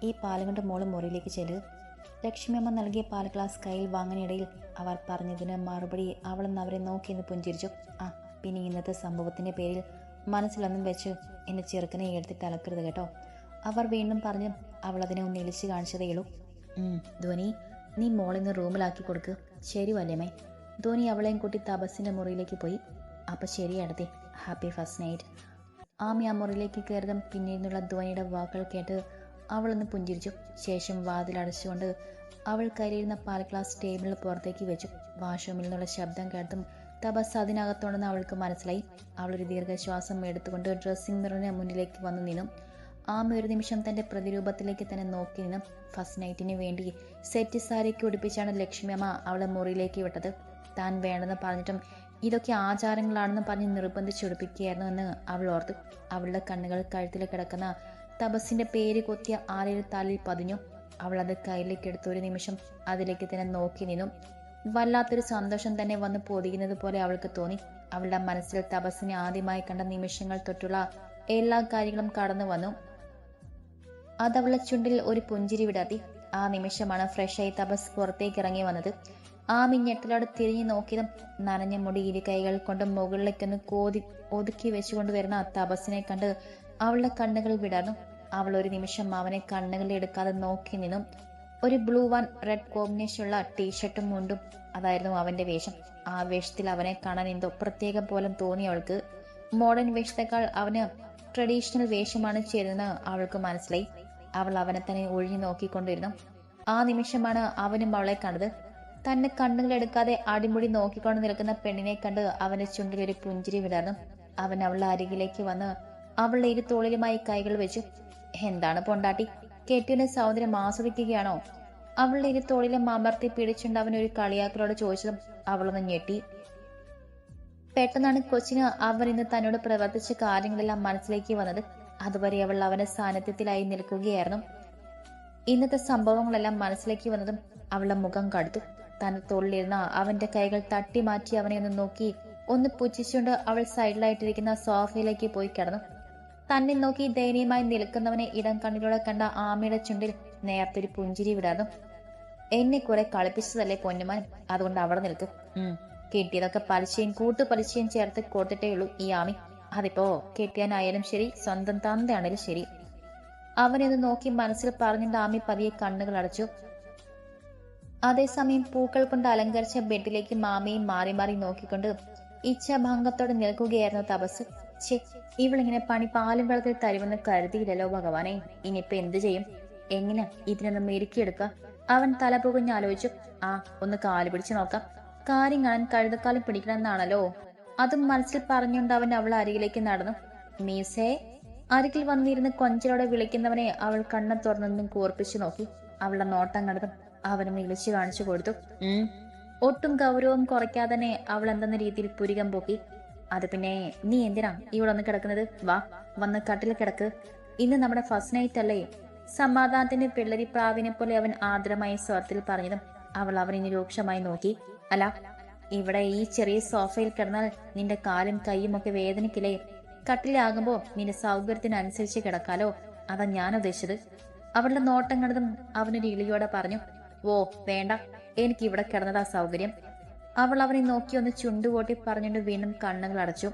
ഈ പാല് കൊണ്ട് മോള് മുറിയിലേക്ക് ചെല്ല്. ലക്ഷ്മിയമ്മ നൽകിയ പാൽ ഗ്ലാസ് കയ്യിൽ വാങ്ങാനിടയിൽ അവർ പറഞ്ഞതിന് മറുപടി അവളൊന്ന് അവരെ നോക്കിയെന്ന് പുഞ്ചിരിച്ചു. ആ പിന്നെ ഇന്നത്തെ സംഭവത്തിൻ്റെ പേരിൽ മനസ്സിലൊന്നും വെച്ച് എന്നെ ചെറുക്കനെ എടുത്തിട്ട് അലക്കരുത് കേട്ടോ, അവർ വീണ്ടും പറഞ്ഞു. അവൾ അതിനെ ഒന്ന് ഇളിച്ച് കാണിച്ചതേയുള്ളൂ. ധ്വനി, നീ മോളിന്ന് റൂമിലാക്കി കൊടുക്ക്. ശരി വല്യമ്മേ. ധ്വനി അവളെയും കൂട്ടി തപസ്സിൻ്റെ മുറിയിലേക്ക് പോയി. അപ്പം ശരി അടുത്തേ, ഹാപ്പി ഫസ്റ്റ് നൈറ്റ്. ആമി ആ മുറിയിലേക്ക് കയറിയതും പിന്നീടുള്ള ധ്വനിയുടെ വാക്കുകൾ കേട്ട് അവളൊന്ന് പുഞ്ചിരിച്ചു. ശേഷം വാതിലടച്ചുകൊണ്ട് അവൾ കയറിയിരുന്ന പാൽ ഗ്ലാസ് ടേബിളിൽ പുറത്തേക്ക് വെച്ചു. വാഷ്റൂമിൽ നിന്നുള്ള ശബ്ദം കേട്ടും തപസ് അതിനകത്തുണ്ടെന്ന് അവൾക്ക് മനസ്സിലായി. അവളൊരു ദീർഘശ്വാസം എടുത്തുകൊണ്ട് ഡ്രസ്സിംഗ് മിററിന് മുന്നിലേക്ക് വന്നു നിന്നു. ആമി ഒരു നിമിഷം തൻ്റെ പ്രതിരൂപത്തിലേക്ക് തന്നെ നോക്കി നിന്നു. ഫസ്റ്റ് നൈറ്റിന് വേണ്ടി സെറ്റ് സാരിക്ക് ഉടുപ്പിച്ചാണ് ലക്ഷ്മി അമ്മ അവളെ മുറിയിലേക്ക് വിട്ടത്. താൻ വേണ്ടെന്ന് പറഞ്ഞിട്ടും ഇതൊക്കെ ആചാരങ്ങളാണെന്ന് പറഞ്ഞ് നിർബന്ധിച്ചൊടുപ്പിക്കുകയായിരുന്നു എന്ന് അവൾ ഓർത്തു. അവളുടെ കണ്ണുകൾ കഴുത്തിൽ കിടക്കുന്ന തപസ്സിന്റെ പേര് കൊത്തിയ ആരൊരു തലയിൽ പതിഞ്ഞു. അവൾ അത് കയ്യിലേക്ക് എടുത്ത ഒരു നിമിഷം അതിലേക്ക് തന്നെ നോക്കി നിന്നു. വല്ലാത്തൊരു സന്തോഷം തന്നെ വന്ന് പൊതിയുന്നത് പോലെ അവൾക്ക് തോന്നി. അവളുടെ മനസ്സിൽ തപസ്സിനെ ആദ്യമായി കണ്ട നിമിഷങ്ങൾ തൊട്ടുള്ള എല്ലാ കാര്യങ്ങളും കടന്നു വന്നു. അതവളുടെ ചുണ്ടിൽ ഒരു പുഞ്ചിരി വിടർത്തി. ആ നിമിഷമാണ് ഫ്രഷായി തപസ് പുറത്തേക്ക് ഇറങ്ങി വന്നത്. ആ മിഞ്ഞെട്ടലോട് തിരിഞ്ഞു നോക്കിയതും നനഞ്ഞ മുടി ഇരു കൈകൾ കൊണ്ട് മുകളിലേക്കൊന്ന് ഒതുക്കി വെച്ചുകൊണ്ടുവരുന്ന തപസ്സിനെ കണ്ട് അവളുടെ കണ്ണുകൾ വിടർന്നു. അവൾ ഒരു നിമിഷം അവനെ കണ്ണുകളിൽ എടുക്കാതെ നോക്കി നിന്നും. ഒരു ബ്ലൂ ആൻഡ് റെഡ് കോമ്പിനേഷനുള്ള ടീഷർട്ടും മുണ്ടും അതായിരുന്നു അവന്റെ വേഷം. ആ വേഷത്തിൽ അവനെ കാണാൻ എന്തോ പ്രത്യേകം പോലും തോന്നി അവൾക്ക്. മോഡേൺ വേഷത്തെക്കാൾ അവന് ട്രഡീഷണൽ വേഷമാണ് ചേരുന്നതെന്ന് അവൾക്ക് മനസ്സിലായി. അവൾ അവനെ തന്നെ ഒഴിഞ്ഞു നോക്കിക്കൊണ്ടിരുന്നു. ആ നിമിഷമാണ് അവനും അവളെ കണ്ടത്. തന്നെ കണ്ണുകൾ എടുക്കാതെ അടിമുടി നോക്കിക്കൊണ്ട് നിൽക്കുന്ന പെണ്ണിനെ കണ്ട് അവന്റെ ചുണ്ടിൽ ഒരു പുഞ്ചിരി വിടർന്നു. അവൻ അവളുടെ അരികിലേക്ക് വന്ന് അവളുടെ ഇരു തോളിലുമായി കൈകൾ വെച്ചു. എന്താണ് പൊണ്ടാട്ടി, കെട്ടിയുടെ സൗന്ദര്യം ആസ്വദിക്കുകയാണോ? അവളുടെ ഇരു തോളിലും അമർത്തി പിടിച്ചുകൊണ്ട് അവൻ ഒരു കളിയാക്കലോട് ചോദിച്ചതും അവളൊന്ന് ഞെട്ടി. പെട്ടെന്നാണ് കൊച്ചിന് അവൻ ഇന്ന് തന്നോട് പ്രവർത്തിച്ച കാര്യങ്ങളെല്ലാം മനസ്സിലേക്ക് വന്നത്. അതുവരെ അവൾ അവന്റെ സാന്നിധ്യത്തിലായി നിൽക്കുകയായിരുന്നു. ഇന്നത്തെ സംഭവങ്ങളെല്ലാം മനസ്സിലേക്ക് വന്നതും അവളുടെ മുഖം കടുത്തു. തന്റെ തോളിലിരുന്ന അവന്റെ കൈകൾ തട്ടി മാറ്റി അവനെ ഒന്ന് നോക്കി ഒന്ന് പുച്ഛിച്ചുകൊണ്ട് അവൾ സൈഡിലായിട്ടിരിക്കുന്ന സോഫയിലേക്ക് പോയി കിടന്നു. തന്നെ നോക്കി ദയനീയമായി നിൽക്കുന്നവനെ ഇടം കണ്ണിലൂടെ കണ്ട ആമയുടെ ചുണ്ടിൽ നേരത്തെ ഒരു പുഞ്ചിരി വിടാന്നു. എന്നെ കുറെ കളിപ്പിച്ചതല്ലേ പൊന്നുമാൻ, അതുകൊണ്ട് അവിടെ നിൽക്കും. കിട്ടിയതൊക്കെ പലിശയും കൂട്ടുപലിശയും ചേർത്ത് കൊടുത്തിട്ടേ ഉള്ളൂ ഈ ആമി. അതിപ്പോ കെട്ടിയാനായാലും ശരി, സ്വന്തം തന്തയാണേലും ശരി. അവനെന്ന് നോക്കി മനസ്സിൽ പറഞ്ഞിട്ട് ആമി പതിയെ കണ്ണുകൾ അടച്ചു. അതേസമയം പൂക്കൾ കൊണ്ട് അലങ്കരിച്ച ബെഡിലേക്ക് മാമയും മാറി മാറി നോക്കിക്കൊണ്ട് ഇച്ഛാഭംഗത്തോടെ നിൽക്കുകയായിരുന്നു തപസ്. ഛേ, ഇവളിങ്ങനെ പണി പാലും വെള്ളത്തിൽ തരുമെന്ന് കരുതിയില്ലല്ലോ ഭഗവാനെ. ഇനിയിപ്പൊ എന്തു ചെയ്യും? എങ്ങനെ ഇതിനൊന്ന് മെരുക്കിയെടുക്ക? അവൻ തല പുകഞ്ഞ് ആലോചിച്ചു. ആ, ഒന്ന് കാല് പിടിച്ചു നോക്കാം. കാര്യം കാണാൻ കഴുതക്കാലം പിടിക്കണമെന്നാണല്ലോ. അതും മനസ്സിൽ പറഞ്ഞുകൊണ്ട് അവൻ അവൾ അരികിലേക്ക് നടന്നു. മീസേ, അരികിൽ വന്നിരുന്ന് കൊഞ്ചലോടെ വിളിക്കുന്നവനെ അവൾ കണ്ണ തുറന്നൊന്നും കൂർപ്പിച്ചു നോക്കി. അവളുടെ നോട്ടം കണ്ടതും അവനും ഇളിച്ചു കാണിച്ചു കൊടുത്തു. ഒട്ടും ഗൗരവം കുറയ്ക്കാതെ തന്നെ അവൾ എന്തെന്ന രീതിയിൽ പുരികം പൊക്കി. അത് പിന്നെ, നീ എന്തിനാ ഇവിടെ ഒന്ന് കിടക്കുന്നത്? വാ, വന്ന് കട്ടിൽ കിടക്ക്. ഇന്ന് നമ്മുടെ ഫസ്റ്റ് നൈറ്റ് അല്ലേ? സമാധാനത്തിന്റെ പിള്ളരി പ്രാവിനെ പോലെ അവൻ ആദരമായ സ്വരത്തിൽ പറഞ്ഞതും അവൾ അവനെ രൂക്ഷമായി നോക്കി. അല്ല, ഇവിടെ ഈ ചെറിയ സോഫയിൽ കിടന്നാൽ നിന്റെ കാലും കൈയും ഒക്കെ വേദനിക്കില്ലേ? കട്ടിലാകുമ്പോ നിന്റെ സൗകര്യത്തിനനുസരിച്ച് കിടക്കാലോ, അതാ ഞാൻ ഉദ്ദേശിച്ചത്. അവളുടെ നോട്ടം കണ്ടതും അവനൊരു ഇളിയോടെ പറഞ്ഞു. ഓ വേണ്ട, എനിക്ക് ഇവിടെ കിടന്നതാ സൗകര്യം. അവൾ അവനെ നോക്കി ഒന്ന് ചുണ്ടുകൂട്ടി പറഞ്ഞുകൊണ്ട് വീണ്ടും കണ്ണുകൾ അടച്ചു.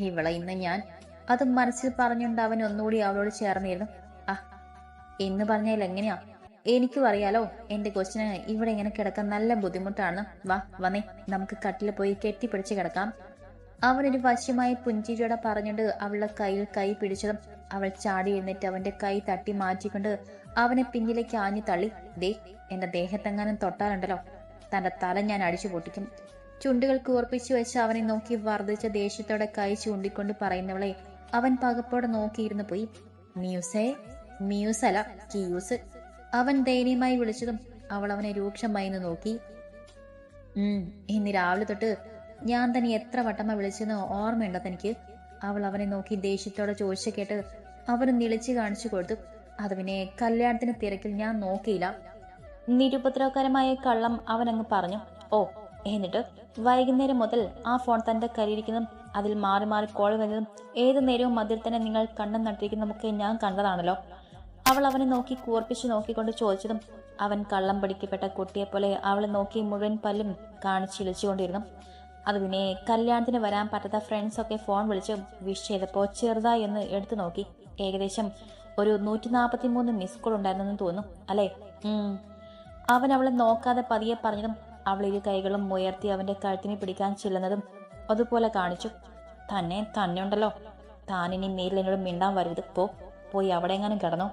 ഇവളെ ഇന്ന് ഞാൻ, അതും മനസ്സിൽ പറഞ്ഞുകൊണ്ട് അവൻ ഒന്നുകൂടി അവളോട് ചേർന്നിരുന്നു. ആ, എന്ന് പറഞ്ഞാൽ എങ്ങനെയാ? എനിക്കും അറിയാലോ എന്റെ കൊച്ചിന് ഇവിടെ ഇങ്ങനെ കിടക്കാൻ നല്ല ബുദ്ധിമുട്ടാണ്. വാ, വന്നേ, നമുക്ക് കട്ടിൽ പോയി കെട്ടിപ്പിടിച്ച് കിടക്കാം. അവനൊരു വശ്യമായ പുഞ്ചിരിയോടെ പറഞ്ഞുകൊണ്ട് അവളുടെ കയ്യിൽ കൈ പിടിച്ചതും അവൾ ചാടി എഴുന്നേറ്റ് അവന്റെ കൈ തട്ടി മാറ്റിക്കൊണ്ട് അവനെ പിന്നിലേക്ക് ആഞ്ഞു തള്ളി. ദേ, എന്റെ ദേഹത്തെങ്ങാനും തൊട്ടാലുണ്ടല്ലോ, തന്റെ തല ഞാൻ അടിച്ചു പൊട്ടിക്കും. ചുണ്ടുകൾ കൂർപ്പിച്ചു വെച്ച് അവനെ നോക്കി വർദ്ധിച്ച ദേഷ്യത്തോടെ കൈ ചൂണ്ടിക്കൊണ്ട് പറയുന്നവളെ അവൻ പകപ്പോടെ നോക്കിയിരുന്നു പോയി. മ്യൂസേ, മ്യൂസല, ക്യൂസ്, അവൻ ദയനീയമായി വിളിച്ചതും അവൾ അവനെ രൂക്ഷമായി നോക്കി. ഇന്ന് രാവിലെ തൊട്ട് ഞാൻ തന്നെ എത്ര വട്ടമ്മ വിളിച്ചെന്ന് ഓർമ്മയുണ്ടോ തനിക്ക്? അവൾ അവനെ നോക്കി ദേഷ്യത്തോടെ ചോദിച്ചു കേട്ട് അവന് നിളിച്ചു കാണിച്ചു കൊടുത്തു. അത് പിന്നെ കല്യാണത്തിന് തിരക്കിൽ ഞാൻ നോക്കിയില്ല. നിരുപദ്രവകരമായ കള്ളം അവനങ്ങ് പറഞ്ഞു. ഓ, എന്നിട്ട് വൈകുന്നേരം മുതൽ ആ ഫോൺ തന്റെ കയ്യിലിരിക്കുന്നതും അതിൽ മാറി മാറി കോൾ വരുന്നതും ഏതു നേരവും അതിൽ തന്നെ നിങ്ങൾ കണ്ണും നട്ടിരിക്കുന്നതൊക്കെ ഞാൻ കണ്ടതാണല്ലോ. അവൾ അവനെ നോക്കി കൂർപ്പിച്ച് നോക്കിക്കൊണ്ട് ചോദിച്ചതും അവൻ കള്ളം പിടിക്കപ്പെട്ട കുട്ടിയെപ്പോലെ അവളെ നോക്കി മുഴുവൻ പല്ലും കാണിച്ചിളിച്ചുകൊണ്ടിരുന്നു. അത് പിന്നെ കല്യാണത്തിന് വരാൻ പറ്റാത്ത ഫ്രണ്ട്സൊക്കെ ഫോൺ വിളിച്ച് വിഷ് ചെയ്തപ്പോൾ ചെറുതായി ഒന്ന് എടുത്തു നോക്കി. ഏകദേശം ഒരു 143 മിസ് കോൾ ഉണ്ടായിരുന്നെന്ന് തോന്നുന്നു അല്ലേ? അവൻ അവളെ നോക്കാതെ പതിയെ പറഞ്ഞതും അവൾ ഇരു കൈകളും ഉയർത്തി അവന്റെ കഴുത്തിനെ പിടിക്കാൻ ചെല്ലുന്നതും അതുപോലെ കാണിച്ചു. തന്നെ ഉണ്ടല്ലോ, താനിനി നേരിൽ എന്നോട് മിണ്ടാൻ വരരുത്, പോയി അവിടെ എങ്ങാനും കിടന്നോ.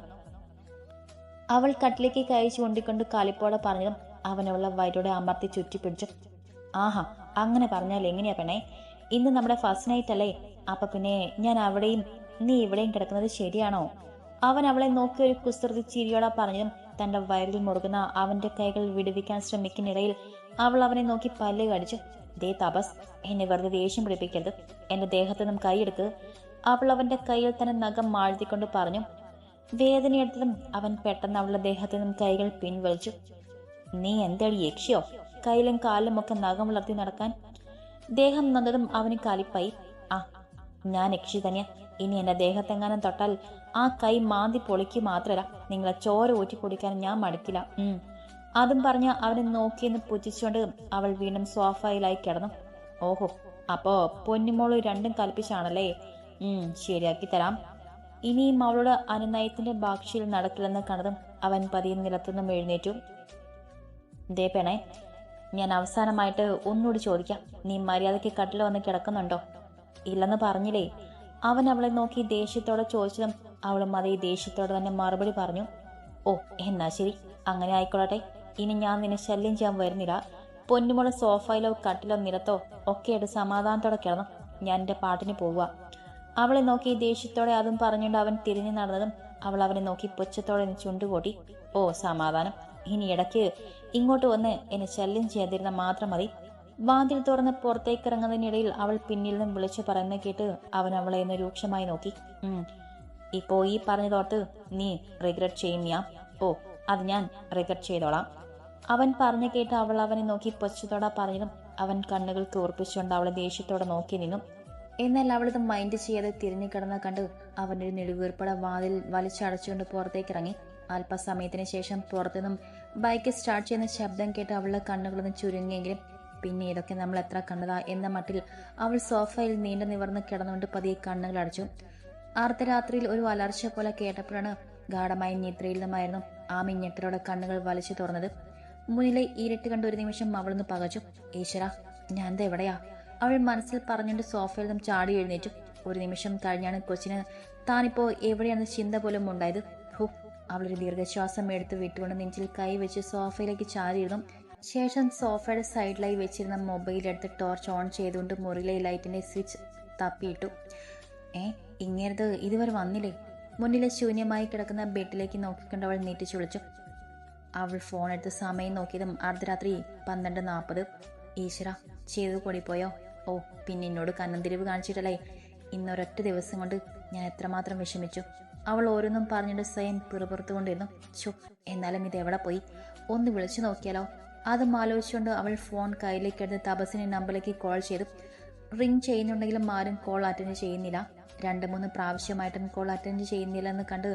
അവൾ കട്ടിലേക്ക് കൈ ചൂണ്ടിക്കൊണ്ട് കാലിപ്പോടെ പറഞ്ഞതും അവൻ അവളെ വയറ്റോടെ അമർത്തി ചുറ്റിപ്പിടിച്ചു. ആഹാ, അങ്ങനെ പറഞ്ഞാൽ എങ്ങനെയാ പെണ്ണേ? ഇന്ന് നമ്മുടെ ഫസ്റ്റ് നൈറ്റ് അല്ലേ? അപ്പൊ പിന്നെ ഞാൻ അവിടെയും നീ ഇവിടെയും കിടക്കുന്നത് ശരിയാണോ? അവൻ അവളെ നോക്കി ഒരു കുസൃതി ചിരിയോടെ പറഞ്ഞതും തന്റെ വയറിൽ മുറുകുന്ന അവന്റെ കൈകൾ വിടുവിക്കാൻ ശ്രമിക്കുന്നിടയിൽ അവൾ അവനെ നോക്കി പല്ല് കടിച്ചു. ദേ തപസ്, എന്നെ വെറുതെ ദേഷ്യം പിടിപ്പിക്കരുത്, എന്റെ ദേഹത്ത് നിന്നും കൈയെടുക്ക്. അവൾ അവന്റെ കയ്യിൽ തന്നെ നഖം മാഴ്ത്തിക്കൊണ്ട് പറഞ്ഞു. വേദനയെടുത്തതും അവൻ പെട്ടെന്ന് അവളുടെ ദേഹത്തു നിന്നും കൈകൾ പിൻവലിച്ചു. നീ എന്താടി യക്ഷിയോ? കയ്യിലും കാലിലും ഒക്കെ നഖം വളർത്തി നടക്കാൻ. ദേഹം നന്നതും അവന് കലിപ്പായി. ആ, ഞാൻ യക്ഷി തന്നെയാ. ഇനി എന്റെ ദേഹത്തെങ്ങാനും തൊട്ടാൽ ആ കൈ മാന്തി പൊളിക്ക് മാത്രല്ല, നിങ്ങളെ ചോര ഊറ്റി പൊടിക്കാൻ ഞാൻ മടുക്കില്ല. അതും പറഞ്ഞ് അവനെ നോക്കിയെന്ന് പുച്ഛിച്ചുകൊണ്ട് അവൾ വീണ്ടും സോഫയിലായി കിടന്നു. ഓഹോ, അപ്പോ പൊന്നുമോള് രണ്ടും കൽപ്പിച്ചാണല്ലേ? ശരിയാക്കി തരാം. ഇനിയും അവളുടെ അനുനയത്തിന്റെ ഭാഷയിൽ നടക്കില്ലെന്ന് കണ്ടതും അവൻ പതിയെ നിലത്തുനിന്നും എഴുന്നേറ്റു. ദേ പെണേ, ഞാൻ അവസാനമായിട്ട് ഒന്നുകൂടി ചോദിക്കാം, നീ മര്യാദയ്ക്ക് കട്ടിൽ വന്ന് കിടക്കുന്നുണ്ടോ? ഇല്ലെന്ന് പറഞ്ഞില്ലേ? അവൻ അവളെ നോക്കി ദേഷ്യത്തോടെ ചോദിച്ചതും അവളും അതേ ദേഷ്യത്തോടെ തന്നെ മറുപടി പറഞ്ഞു. ഓ, എന്നാ ശരി, അങ്ങനെ ആയിക്കൊള്ളട്ടെ. ഇനി ഞാൻ നിന്നെ ശല്യം ചെയ്യാൻ വരുന്നില്ല. പൊന്നുമോള് സോഫയിലോ കട്ടിലോ നിലത്തോ ഒക്കെയായിട്ട് സമാധാനത്തോടെ കിടന്നു. ഞാൻ എൻ്റെ പാട്ടിന് പോവുക. അവളെ നോക്കി ദേഷ്യത്തോടെ അതും പറഞ്ഞുകൊണ്ട് അവൻ തിരിഞ്ഞു നടന്നതും അവൾ അവനെ നോക്കി പുച്ഛത്തോടെ ചുണ്ടുകൂട്ടി. ഓ, സമാധാനം. ഇനി ഇടയ്ക്ക് ഇങ്ങോട്ട് വന്ന് എന്നെ ശല്യം ചെയ്യാതിരുന്ന മാത്രം മതി. വാതിൽ തുറന്ന് പുറത്തേക്കിറങ്ങുന്നതിനിടയിൽ അവൾ പിന്നിൽ നിന്നും വിളിച്ചു പറയുന്ന കേട്ട് അവൻ അവളെ ഒന്ന് രൂക്ഷമായി നോക്കി. ഇപ്പോ ഈ പറഞ്ഞതോർത്ത് നീ റിഗ്രറ്റ് ചെയ്യുന്ന? ഓ, അത് ഞാൻ റിഗ്രറ്റ് ചെയ്തോളാം. അവൻ പറഞ്ഞു കേട്ട് അവൾ അവനെ നോക്കി പൊച്ചത്തോടെ പറഞ്ഞതും അവൻ കണ്ണുകൾ കൂർപ്പിച്ചുകൊണ്ട് അവളെ ദേഷ്യത്തോടെ നോക്കി നിന്നു. എന്നാൽ അവളിത് മൈൻഡ് ചെയ്യാതെ തിരിഞ്ഞു കിടന്ന കണ്ട് അവനൊരു നെടുവീർപ്പടെ വാതിൽ വലിച്ചടച്ചുകൊണ്ട് പുറത്തേക്കിറങ്ങി. അല്പസമയത്തിന് ശേഷം പുറത്തുനിന്നും ബൈക്ക് സ്റ്റാർട്ട് ചെയ്യുന്ന ശബ്ദം കേട്ട് അവളുടെ കണ്ണുകളൊന്നും ചുരുങ്ങിയെങ്കിലും പിന്നെ ഇതൊക്കെ നമ്മൾ എത്ര കണ്ടതാ എന്ന മട്ടിൽ അവൾ സോഫയിൽ നീണ്ടു നിവർന്ന് കിടന്നുകൊണ്ട് പതിയെ കണ്ണുകൾ അടച്ചു. അർദ്ധരാത്രിയിൽ ഒരു അലർച്ച പോലെ കേട്ടപ്പോഴാണ് ഗാഠമായ നിദ്രയിൽ നിന്നുമായിരുന്നു ആ മിഞ്ഞട്ടലോടെ കണ്ണുകൾ വലിച്ചു തുറന്നത്. മുന്നിലെ ഇരുട്ട് കണ്ട് ഒരു നിമിഷം അവളൊന്ന് പകച്ചു. ഈശ്വര, ഞാൻ എന്താ എവിടെയാ? അവൾ മനസ്സിൽ പറഞ്ഞുകൊണ്ട് സോഫയിൽ നിന്നും ചാടി എഴുന്നേറ്റു. ഒരു നിമിഷം കഴിഞ്ഞാണ് കൊച്ചിന് താനിപ്പോ എവിടെയാണെന്ന് ചിന്ത പോലും ഉണ്ടായത്. അവളൊരു ദീർഘശ്വാസം എടുത്ത് വിട്ടുകൊണ്ട് നെഞ്ചിൽ കൈവച്ച് സോഫയിലേക്ക് ചാരിയിരുന്നു. ശേഷം സോഫയുടെ സൈഡിലായി വെച്ചിരുന്ന മൊബൈൽ എടുത്ത് ടോർച്ച് ഓൺ ചെയ്തുകൊണ്ട് മുറിയിലെ ലൈറ്റിന്റെ സ്വിച്ച് തപ്പിയിട്ടു. ഇങ്ങേരത് ഇതുവരെ വന്നില്ലേ? മുന്നിലെ ശൂന്യമായി കിടക്കുന്ന ബെഡിലേക്ക് നോക്കിക്കൊണ്ട് അവൾ നീട്ടിച്ചു വിളിച്ചു. അവൾ ഫോൺ എടുത്ത് സമയം നോക്കിയതും അർദ്ധരാത്രി 12:40. ഈശ്വര, ചെയ്തു കൂടിപ്പോയോ? ഓ, പിന്നെ എന്നോട് കന്നന്തിരിവ് കാണിച്ചിട്ടല്ലേ ഇന്നൊരൊറ്റ ദിവസം കൊണ്ട് ഞാൻ എത്രമാത്രം വിഷമിച്ചു. അവൾ ഓരോന്നും പറഞ്ഞിട്ട് സ്വയം പിറുപുറത്തുകൊണ്ടിരുന്നു. എന്നാലും ഇത് എവിടെ പോയി? ഒന്ന് വിളിച്ചു നോക്കിയാലോ? അതും ആലോചിച്ചുകൊണ്ട് അവൾ ഫോൺ കയ്യിലേക്കെടുത്ത് തപസിന്റെ നമ്പറിലേക്ക് കോൾ ചെയ്തു. റിംഗ് ചെയ്യുന്നുണ്ടെങ്കിലും ആരും കോൾ അറ്റൻഡ് ചെയ്യുന്നില്ല. 2-3 പ്രാവശ്യമായിട്ടും കോൾ അറ്റൻഡ് ചെയ്യുന്നില്ലെന്ന് കണ്ട്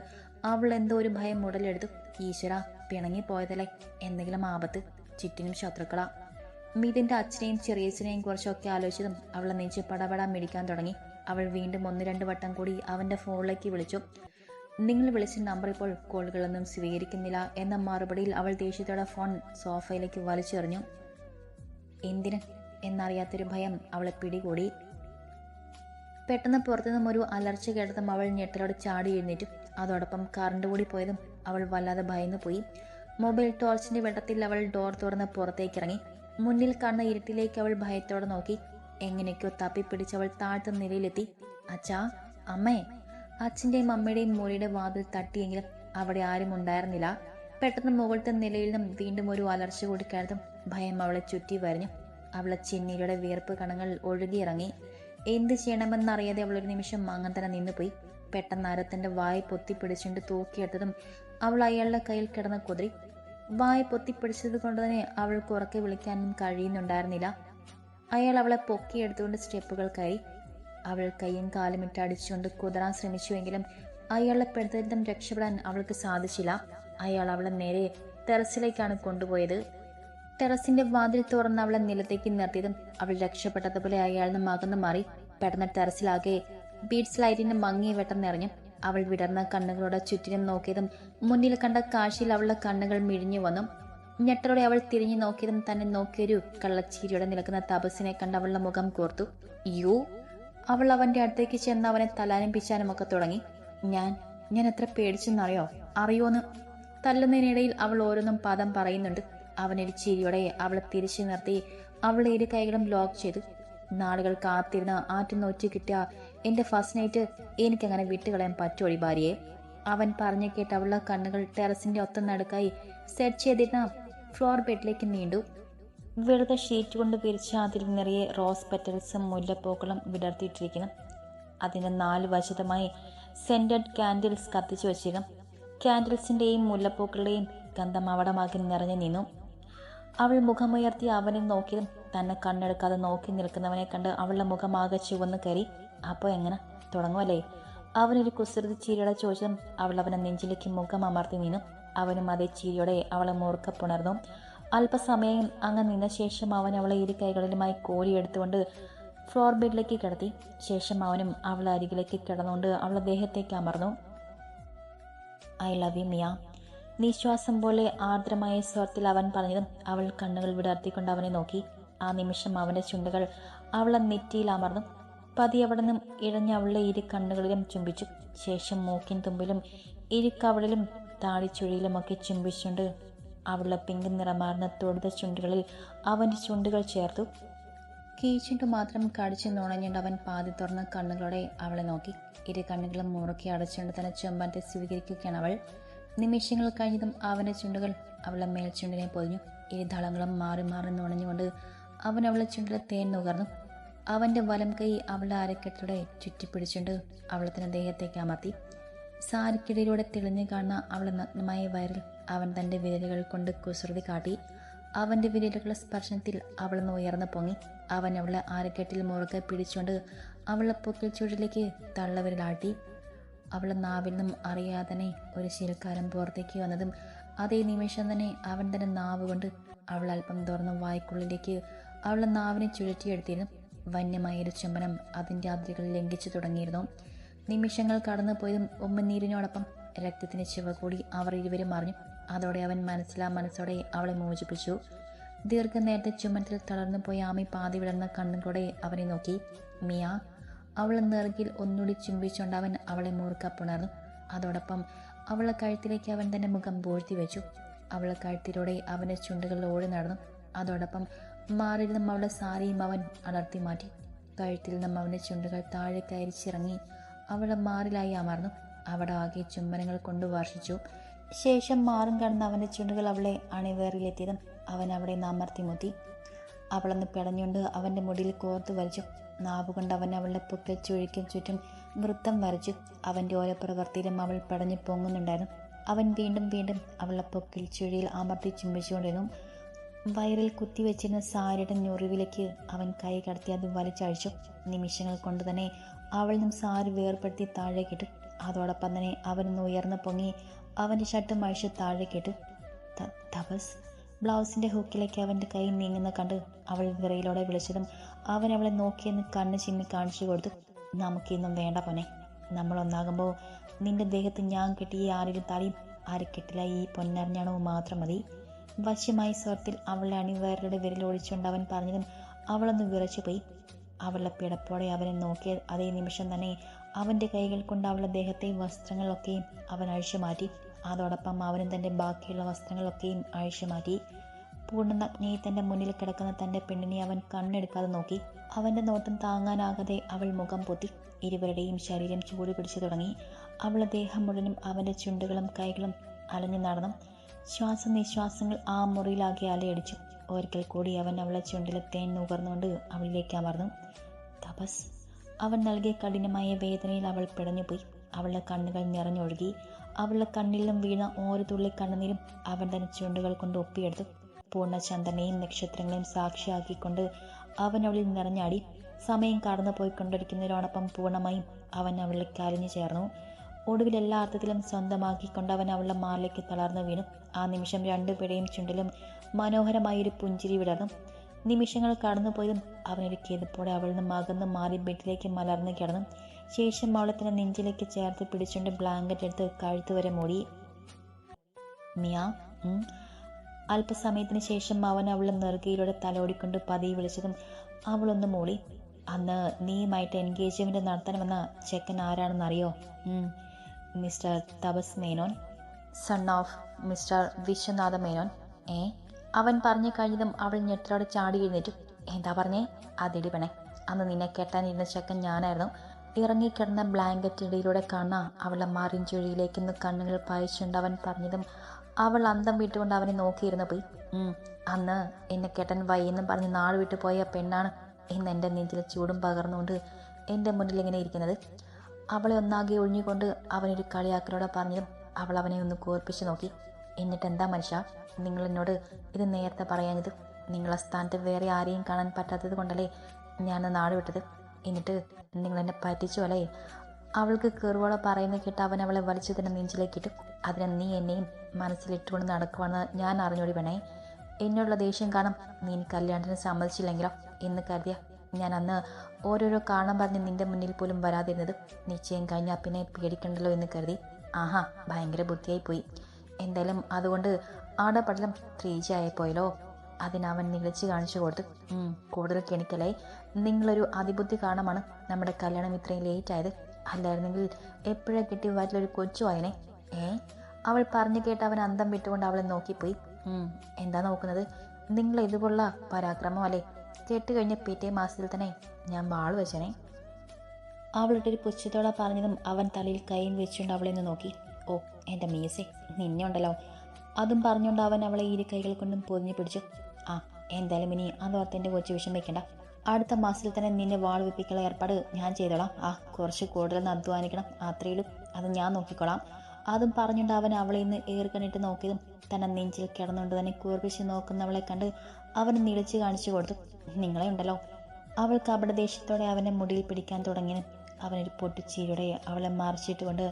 അവൾ എന്തോ ഒരു ഭയം ഉടലെടുത്തു. ഈശ്വര, പിണങ്ങിപ്പോയതല്ലേ? എന്തെങ്കിലും ആപത്ത്? ചുറ്റിനും ശത്രുക്കളാ. മിതിന്റെ അച്ഛനെയും ചെറിയച്ഛനെയും കുറിച്ചൊക്കെ ആലോചിച്ചതും അവളെ നെഞ്ച് പടപടാൻ മിടിക്കാൻ തുടങ്ങി. അവൾ വീണ്ടും 1-2 വട്ടം കൂടി അവന്റെ ഫോണിലേക്ക് വിളിച്ചു. നിങ്ങൾ വിളിച്ച നമ്പർ ഇപ്പോൾ കോളുകളൊന്നും സ്വീകരിക്കുന്നില്ല എന്ന മറുപടിയിൽ അവൾ ദേഷ്യത്തോടെ ഫോൺ സോഫയിലേക്ക് വലിച്ചെറിഞ്ഞു. എന്തിന് എന്നറിയാത്തൊരു ഭയം അവളെ പിടികൂടി. പെട്ടെന്ന് പുറത്തുനിന്നും ഒരു അലർച്ച കേട്ടതും അവൾ ഞെട്ടലോടെ ചാടി എഴുന്നേറ്റു. അതോടൊപ്പം കറണ്ട് കൂടി പോയതും അവൾ വല്ലാതെ ഭയന്നു പോയി. മൊബൈൽ ടോർച്ചിന്റെ വെട്ടത്തിൽ അവൾ ഡോർ തുറന്ന് പുറത്തേക്കിറങ്ങി. മുന്നിൽ കാണുന്ന ഇരുട്ടിലേക്ക് അവൾ ഭയത്തോടെ നോക്കി. എങ്ങനെയൊക്കെയോ തപ്പിപ്പിടിച്ചവൾ താഴ്ത്ത നിലയിലെത്തി. അച്ഛാ, അമ്മേ. അച്ഛൻ്റെയും അമ്മയുടെയും മുറിയുടെ വാതിൽ തട്ടിയെങ്കിലും അവിടെ ആരും ഉണ്ടായിരുന്നില്ല. പെട്ടെന്ന് മുകളിലത്തെ നിലയിൽ നിന്നും വീണ്ടും ഒരു അലർച്ച കൂടി കേട്ടതും ഭയം അവളെ ചുറ്റി വരഞ്ഞു. അവളെ ചെന്നീരുടെ വിയർപ്പ് കണങ്ങൾ ഒഴുകിയിറങ്ങി. എന്ത് ചെയ്യണമെന്നറിയാതെ അവളൊരു നിമിഷം അങ്ങനെ തന്നെ നിന്നുപോയി. പെട്ടെന്ന് അരത്തന്റെ വായ പൊത്തിപ്പിടിച്ചുകൊണ്ട് തൂക്കിയെടുത്തതും അവൾ അയാളുടെ കയ്യിൽ കിടന്ന് കുതിരി. വായ പൊത്തിപ്പിടിച്ചത് കൊണ്ട് തന്നെ അവൾക്ക് ഉറക്കെ വിളിക്കാനും കഴിയുന്നുണ്ടായിരുന്നില്ല. അയാൾ അവളെ പൊക്കിയെടുത്തുകൊണ്ട് സ്റ്റെപ്പുകൾ കയറി. അവൾ കൈയും കാലും ഇട്ടടിച്ചുകൊണ്ട് കുതിരാൻ ശ്രമിച്ചുവെങ്കിലും അയാളെ പെടുത്തം രക്ഷപ്പെടാൻ അവൾക്ക് സാധിച്ചില്ല. അയാൾ അവളെ നേരെ ടെറസിലേക്കാണ് കൊണ്ടുപോയത്. ടെറസിന്റെ വാതിൽ തുറന്ന് അവളെ നിലത്തേക്ക് നിർത്തിയതും അവൾ രക്ഷപ്പെട്ടതുപോലെ അയാളിൽ നിന്ന് അകന്നു മാറി. പെട്ടെന്ന് ടെറസിലാകെ ബീഡ്സ് ലൈറ്റിന്റെ മങ്ങിയ വെട്ടം നിറഞ്ഞു. അവൾ വിടർന്ന കണ്ണുകളോടെ ചുറ്റിനും നോക്കിയതും മുന്നിൽ കണ്ട കാഴ്ചയിൽ അവളുടെ കണ്ണുകൾ മിഴിഞ്ഞു വന്നു. ഞെട്ടലോടെ അവൾ തിരിഞ്ഞു നോക്കിയതും തന്നെ നോക്കിയൊരു കള്ളച്ചീരിയോടെ നിൽക്കുന്ന തപസ്സിനെ കണ്ട് അവളുടെ മുഖം കോർത്തു. യു അവൾ അവന്റെ അടുത്തേക്ക് ചെന്ന് അവനെ തലാനും പിച്ചാനും ഒക്കെ തുടങ്ങി. ഞാൻ എത്ര പേടിച്ചെന്നറിയോ? അറിയോന്ന്? തല്ലുന്നതിനിടയിൽ അവൾ ഓരോന്നും പദം പറയുന്നുണ്ട്. അവനൊരു ചിരിയോടെ അവളെ തിരിച്ചു നിർത്തി അവളുടെ ഇരു കൈകളും ലോക്ക് ചെയ്തു. നാളുകൾ കാത്തിരുന്ന് ആറ്റുനോറ്റ് കിട്ടിയ എന്റെ ഫസ്റ്റ് നൈറ്റ് എനിക്കങ്ങനെ വിട്ടുകളയാൻ പറ്റുമോ ഭാര്യയെ? അവൻ പറഞ്ഞു കേട്ട് അവളുടെ കണ്ണുകൾ ടെറസിന്റെ ഒത്ത നടുക്കായി സെറ്റ് ചെയ്തിരുന്ന ഫ്ലോർ ബെഡിലേക്ക് നീണ്ടു. വെറുതെ ഷീറ്റ് കൊണ്ട് വിരിച്ച അതിൽ നിറയെ റോസ് പെറ്റൽസും മുല്ലപ്പൂക്കളും വിടർത്തിയിട്ടിരിക്കുന്നു. അതിന്റെ 4 വശത്തുമായി സെന്റഡ് കാൻഡിൽസ് കത്തിച്ചു വച്ചിരുന്നു. കാൻഡിൽസിന്റെയും മുല്ലപ്പൂക്കളുടെയും ഗന്ധം അവിടമാക്കി നിറഞ്ഞു നിന്നു. അവൾ മുഖമുയർത്തി അവനെ നോക്കിയതും തന്നെ കണ്ണെടുക്കാതെ നോക്കി നിൽക്കുന്നവനെ കണ്ട് അവളുടെ മുഖമാകെ ചുവന്ന് കയറി. അപ്പോൾ എങ്ങനെ തുടങ്ങുമല്ലേ? അവനൊരു കുസൃതി ചിരിയോടെ ചോദിച്ചതും അവൾ അവനെ നെഞ്ചിലേക്ക് മുഖം അമർത്തി നിന്നു. അവനും അതേ ചിരിയോടെ അവളെ മൂർക്ക പുണർന്നു. അല്പസമയം അങ്ങ് നിന്ന ശേഷം അവൻ അവളെ ഇരു കൈകളിലുമായി കോരിയെടുത്തുകൊണ്ട് ഫ്ലോർ ബെഡിലേക്ക് കിടത്തി. ശേഷം അവനും അവളെ അരികിലേക്ക് കിടന്നുകൊണ്ട് അവളുടെ ദേഹത്തേക്ക് അമർന്നു. ഐ ലവ് യു മിയ, നിശ്വാസം പോലെ ആർദ്രമായ സ്വരത്തിൽ അവൻ പറഞ്ഞതും അവൾ കണ്ണുകൾ വിടർത്തിക്കൊണ്ട് അവനെ നോക്കി. ആ നിമിഷം അവൻ്റെ ചുണ്ടുകൾ അവളെ നെറ്റിയിൽ അമർന്നു. പതി അവിടെ നിന്നും ഇഴഞ്ഞ് അവളുടെ ഇരു കണ്ണുകളിലും ചുംബിച്ചു. ശേഷം മൂക്കിൻ തുമ്പിലും ഇരുക്കവളിലും താടിച്ചുഴിയിലുമൊക്കെ ചുംബിച്ചുകൊണ്ട് അവളുടെ പിങ്ക് നിറമാർന്ന തൊടുത ചുണ്ടുകളിൽ അവൻ്റെ ചുണ്ടുകൾ ചേർത്തു. കീച്ചുണ്ടു മാത്രം കടിച്ചു നുണഞ്ഞുകൊണ്ട് അവൻ പാതി തുറന്ന കണ്ണുകളോടെ അവളെ നോക്കി. ഇരു കണ്ണുകളും മുറുക്കി അടച്ചുകൊണ്ട് തന്നെ ചുംബനത്തെ സ്വീകരിക്കുകയാണ് അവൾ. നിമിഷങ്ങൾ കഴിഞ്ഞതും അവൻ്റെ ചുണ്ടുകൾ അവളുടെ മേൽച്ചുണ്ടിനെ പൊതിഞ്ഞു. ഇരുതളങ്ങളും മാറി മാറി നുണഞ്ഞുകൊണ്ട് അവൻ അവളെ ചുണ്ടിലെ തേൻ നുകർന്നു. അവൻ്റെ വലം കൈ അവളുടെ അരക്കെട്ടിലൂടെ ചുറ്റിപ്പിടിച്ചുകൊണ്ട് അവളെ തന്നെ ദേഹത്തേക്ക് അമർത്തി. സാരിക്കിടയിലൂടെ തെളിഞ്ഞു കാണുന്ന അവളെ നഗ്നമായ വയറിൽ അവൻ തൻ്റെ വിരലുകൾ കൊണ്ട് കുസൃതി കാട്ടി. അവൻ്റെ വിരലുകളുടെ സ്പർശനത്തിൽ അവളൊന്ന് ഉയർന്നു പൊങ്ങി. അവൻ അവളെ അരക്കെട്ടിൽ മുറുകെ പിടിച്ചുകൊണ്ട് അവളുടെ പൊക്കിൽ ചുഴലിലേക്ക് തള്ളവിരലാട്ടി. അവളുടെ നാവിൽ നിന്നും അറിയാതെ തന്നെ ഒരു ശീൽക്കാരം പുറത്തേക്ക് വന്നതും അതേ നിമിഷം തന്നെ അവൻ തന്നെ നാവ് കൊണ്ട് അവൾ അല്പം തുറന്ന വായ്ക്കുള്ളിലേക്ക് അവളുടെ നാവിനെ ചുഴറ്റിയെടുത്തിരുന്നു. വന്യമായൊരു ചുംബനം അതിൻ്റെ അതിരുകൾ ലംഘിച്ചു തുടങ്ങിയിരുന്നു. നിമിഷങ്ങൾ കടന്നു പോയതും ഉമ്മനീരിനോടൊപ്പം രക്തത്തിന് ചുവ കൂടി അവർ ഇരുവരും അറിഞ്ഞു. അതോടെ അവൻ മനസ്സോടെ അവളെ മോചിപ്പിച്ചു. ദീർഘനേരത്തെ ചുമറ്റിൽ തളർന്നു പോയ ആമി പാതി വിടർന്ന കണ്ണുകളോടെ അവനെ നോക്കി. മിയ അവളെ നെറുകിൽ ഒന്നുകൂടി ചുംബിച്ചുകൊണ്ട് അവൻ അവളെ മൂർക്കപ്പുണർന്നു. അതോടൊപ്പം അവളുടെ കഴുത്തിലേക്ക് അവൻ തന്റെ മുഖം പൂഴ്ത്തി വെച്ചു. അവളുടെ കഴുത്തിലൂടെ അവൻ്റെ ചുണ്ടുകൾ ഓടി നടന്നു. അതോടൊപ്പം മാറിൽ നിന്നും അവളുടെ സാരിയും അവൻ അടർത്തി മാറ്റി. കഴുത്തിൽ നിന്നും അവൻ്റെ ചുണ്ടുകൾ താഴെ കയറിച്ചിറങ്ങി അവളുടെ മാറിലായി അമർന്നു. അവിടെ ആകെ ചുംബനങ്ങൾ കൊണ്ട് വർഷിച്ചു. ശേഷം മാറും കടന്ന് അവൻ്റെ ചുണ്ടുകൾ അവളെ അണിവേറിലെത്തിയതും അവൻ അവിടെ നിന്ന് അമർത്തി മുത്തി. അവളൊന്ന് പിടഞ്ഞുകൊണ്ട് അവൻ്റെ മുടിയിൽ കോർത്തു വലിച്ചു. നാവുകൊണ്ട് അവൻ അവളുടെ പൊക്കിൽ ചുഴിക്കും ചുറ്റും വൃത്തം വരച്ചു. അവൻ്റെ ഓരോ പ്രവൃത്തിയിലും അവൾ പിടഞ്ഞു പൊങ്ങുന്നുണ്ടായിരുന്നു. അവൻ വീണ്ടും വീണ്ടും അവളുടെ പൊക്കിൽ ചുഴിയിൽ അമർത്തി ചുംബിച്ചുകൊണ്ടിരുന്നു. വയറിൽ കുത്തിവെച്ചിരുന്ന സാരിയുടെ ഞൊറിവിലേക്ക് അവൻ കൈ കടത്തി അത് വലിച്ചഴിച്ചു. നിമിഷങ്ങൾ കൊണ്ട് തന്നെ അവളിൽ നിന്നും സാരി വേർപ്പെടുത്തി താഴേക്കിട്ടു. അതോടൊപ്പം തന്നെ അവനൊന്ന് ഉയർന്നു പൊങ്ങി അവൻ്റെ ഷർട്ടും അഴിച്ചു താഴേക്കിട്ടു. തപസ് ബ്ലൗസിൻ്റെ ഹുക്കിലേക്ക് അവൻ്റെ കൈ നീങ്ങുന്ന കണ്ട് അവൾ വിറയിലോടെ വിളിച്ചതും അവൻ അവളെ നോക്കിയെന്ന് കണ്ണ് ചിമ്മി കാണിച്ചു കൊടുത്തു. നമുക്കിന്നും വേണ്ട പോനെ. നമ്മളൊന്നാകുമ്പോൾ നിന്റെ ദേഹത്ത് ഞാൻ കെട്ടിയ ആരിലും താടിയും ആരക്കെട്ടില്ല ഈ പൊന്നറിഞ്ഞാണോ മാത്രം മതി. വശ്യമായ സ്വരത്തിൽ അവളുടെ അണിവയറുടെ വിരലൊഴിച്ചുകൊണ്ട് അവൻ പറഞ്ഞതും അവളൊന്ന് വിറച്ചുപോയി. അവളുടെ പിടപ്പോടെ അവനെ നോക്കിയ അതേ നിമിഷം തന്നെ അവൻ്റെ കൈകൾ കൊണ്ട് അവളുടെ ദേഹത്തെ വസ്ത്രങ്ങളൊക്കെയും അവൻ അഴിച്ചു മാറ്റി. അതോടൊപ്പം അവനും തൻ്റെ ബാക്കിയുള്ള വസ്ത്രങ്ങളൊക്കെയും അഴിച്ചു മാറ്റി. പൂർണ്ണനഗ്നയെ തൻ്റെ മുന്നിൽ കിടക്കുന്ന തൻ്റെ പെണ്ണിനെ അവൻ കണ്ണെടുക്കാതെ നോക്കി. അവൻ്റെ നോട്ടം താങ്ങാനാകാതെ അവൾ മുഖം പൊത്തി. ഇരുവരുടെയും ശരീരം ചൂട് പിടിച്ചു തുടങ്ങി. അവളുടെ ദേഹം മുഴുവനും അവൻ്റെ ചുണ്ടുകളും കൈകളും അലഞ്ഞു നടന്നു. ശ്വാസനിശ്വാസങ്ങൾ ആ മുറിയിലാകെ അലയടിച്ചു. ഒരിക്കൽ കൂടി അവൻ അവളെ ചുണ്ടിലെ തേൻ നുകർന്നുകൊണ്ട് അവളിലേക്ക് അമർന്നു. തപസ് അവൻ നൽകിയ കഠിനമായ വേദനയിൽ അവൾ പിടഞ്ഞുപോയി. അവളുടെ കണ്ണുകൾ നിറഞ്ഞൊഴുകി. അവളുടെ കണ്ണിലും വീണ ഓരോ തുള്ളി കണ്ണുനീരും അവൻ തന്നെ ചുണ്ടുകൾ കൊണ്ട് ഒപ്പിയെടുത്തു. പൂർണ്ണചന്ദ്രനെയും നക്ഷത്രങ്ങളെയും സാക്ഷിയാക്കിക്കൊണ്ട് അവൻ അവളിൽ നിറഞ്ഞാടി. സമയം കടന്നു പോയിക്കൊണ്ടിരിക്കുന്നതിനോടൊപ്പം പൂർണ്ണമായും അവൻ അവളിലേക്ക് അലിഞ്ഞു ചേർന്നു. ഒടുവിൽ എല്ലാ അർത്ഥത്തിലും സ്വന്തമാക്കിക്കൊണ്ട് അവൻ അവളുടെ മാറിലേക്ക് തളർന്നു വീണു. ആ നിമിഷം രണ്ടുപേരുടെയും ചുണ്ടിലും മനോഹരമായൊരു പുഞ്ചിരി വിടർന്നു. നിമിഷങ്ങൾ കടന്നുപോയതും അവനൊരു കിതപ്പോടെ അവളിൽ നിന്ന് അകന്ന് മാറി ബെഡിലേക്ക് മലർന്നു കിടന്നു. ശേഷം അവളെ തന്നെ നെഞ്ചിലേക്ക് ചേർത്ത് പിടിച്ചുകൊണ്ട് ബ്ലാങ്കറ്റ് എടുത്ത് കഴുത്തുവരെ മൂടി. മിയ. അല്പസമയത്തിന് ശേഷം അവൻ അവളുടെ നെറുകയിലൂടെ തലോടിക്കൊണ്ട് പതിയെ വിളിച്ചതും അവളൊന്ന് മൂളി. അന്ന് നീയുമായിട്ട് എൻഗേജ്മെന്റ് നടത്തണമെന്ന ചെക്കൻ ആരാണെന്നറിയോ? Mister Tapas Menon, son of mister Vishwanatha Menon. അവൻ പറഞ്ഞു കഴിഞ്ഞതും അവൾ ഞെട്ടലോടെ ചാടി എഴുന്നേറ്റു. എന്താ പറഞ്ഞേ? അതിടി പെണേ, അന്ന് നിന്നെ കെട്ടാനിരുന്ന ചെക്കൻ ഞാനായിരുന്നു. ഇറങ്ങിക്കിടന്ന ബ്ലാങ്കറ്റിനിടയിലൂടെ കാണുന്ന അവളുടെ മറിഞ്ചുഴിയിലേക്കൊന്ന് കണ്ണുകൾ പായിച്ചുകൊണ്ട് അവൻ പറഞ്ഞതും അവൾ അന്തം വിട്ടുകൊണ്ട് അവനെ നോക്കിയിരുന്നു പോയി. അന്ന് എന്നെ കെട്ടാൻ വയ്യെന്നും പറഞ്ഞ് നാട് വിട്ടു പോയ പെണ്ണാണ് ഇന്ന് എൻ്റെ നെഞ്ചിലെ ചൂടും പകർന്നുകൊണ്ട് എൻ്റെ മുന്നിൽ ഇങ്ങനെ ഇരിക്കുന്നത്. അവളെ ഒന്നാകെ ഒഴിഞ്ഞുകൊണ്ട് അവനൊരു കളിയാക്കലോടെ പറഞ്ഞതും അവൾ അവനെ ഒന്ന് കോർപ്പിച്ച് നോക്കി. എന്നിട്ട് എന്താ മനുഷ്യ നിങ്ങൾ എന്നോട് ഇത് നേരത്തെ പറയാഞ്ഞത്? നിങ്ങളെ സ്ഥാനത്ത് വേറെ ആരെയും കാണാൻ പറ്റാത്തത് കൊണ്ടല്ലേ ഞാൻ നാട് വിട്ടത്? എന്നിട്ട് നിങ്ങൾ എന്നെ പറ്റിച്ചു അല്ലേ? അവൾക്ക് കെറുവോളം പറയുന്ന കേട്ട് അവൻ അവളെ വലിച്ചു തന്നെ നെഞ്ചിലേക്കിട്ടു. അതിന് നീ എന്നെയും മനസ്സിലിട്ടുകൊണ്ട് നടക്കുവാണെന്ന് ഞാൻ അറിഞ്ഞോടി വേണേ. എന്നോടുള്ള ദേഷ്യം കാണും നീ കല്യാണത്തിന് സമ്മതിച്ചില്ലെങ്കിലോ എന്ന് കരുതിയ ഞാൻ അന്ന് ഓരോരോ കാണാൻ പറഞ്ഞ് നിന്റെ മുന്നിൽ പോലും വരാതിരുന്നത്. നിശ്ചയം കഴിഞ്ഞാൽ പിന്നെ പേടിക്കണ്ടല്ലോ എന്ന് കരുതി. ആഹാ, ഭയങ്കര ബുദ്ധിയായി പോയി. എന്തായാലും അതുകൊണ്ട് ആടപടലം 3G ആയിപ്പോയല്ലോ. അതിനവൻ നിളിച്ച് കാണിച്ചു കൊടുത്തു. കൂടുതൽ കെണിക്കലായി. നിങ്ങളൊരു അതിബുദ്ധി കാണമാണ് നമ്മുടെ കല്യാണം ഇത്രയും ലേറ്റ് ആയത്. അല്ലായിരുന്നെങ്കിൽ എപ്പോഴേ കിട്ടി വയറ്റിലൊരു കൊച്ചു ആയനെ. അവൾ പറഞ്ഞു കേട്ട് അവൻ അന്തം വിട്ടുകൊണ്ട് അവളെ നോക്കിപ്പോയി. എന്താ നോക്കുന്നത്? നിങ്ങൾ ഇതുപോലുള്ള പരാക്രമം അല്ലേ? കേട്ടുകഴിഞ്ഞ പിറ്റേ മാസത്തിൽ തന്നെ ഞാൻ വാൾ വെച്ചനെ. അവളുടെ ഒരു പുച്ഛത്തോടെ പറഞ്ഞതും അവൻ തലയിൽ കൈയും വെച്ചുകൊണ്ട് അവളെ ഒന്ന് നോക്കി. ഓ എൻ്റെ മീസെ, നിന്നെ ഉണ്ടല്ലോ. അതും പറഞ്ഞുകൊണ്ട് അവൻ അവളെ ഇരു കൈകൾ കൊണ്ടും പൊതിഞ്ഞു പിടിച്ചു. എന്തായാലും ഇനി അതോർത്ത് കൊച്ചു വിഷമിക്കണ്ട. അടുത്ത മാസത്തിൽ തന്നെ നിന്നെ വാൾ വെപ്പിക്കുള്ള ഏർപ്പാട് ഞാൻ ചെയ്തോളാം. കുറച്ച് കൂടുതലൊന്ന് അധ്വാനിക്കണം, അത്രയിലും. അത് ഞാൻ നോക്കിക്കോളാം. അതും പറഞ്ഞുകൊണ്ട് അവൻ അവളെ നിന്ന് ഏർക്കണിട്ട് നോക്കിയതും തന്നെ നെഞ്ചിൽ കിടന്നുകൊണ്ട് തന്നെ കൂർപ്പിച്ച് നോക്കുന്നവളെ കണ്ട് അവൻ നിളിച്ച് കാണിച്ചു കൊടുത്തു. നിങ്ങളെ ഉണ്ടല്ലോ. അവൾ കപടദേഷ്യത്തോടെ അവനെ മുടിയിൽ പിടിക്കാൻ തുടങ്ങിയതും അവനൊരു പൊട്ടിച്ചീരുടെ അവളെ മറിച്ചിട്ടുകൊണ്ട്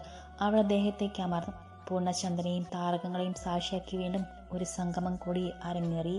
അവളുടെ ദേഹത്തേക്ക് അമർന്നു. പൂർണ്ണചന്ദ്രനെയും താരകങ്ങളെയും സാക്ഷിയാക്കി വീണ്ടും ഒരു സംഗമം കൂടി അരങ്ങേറി.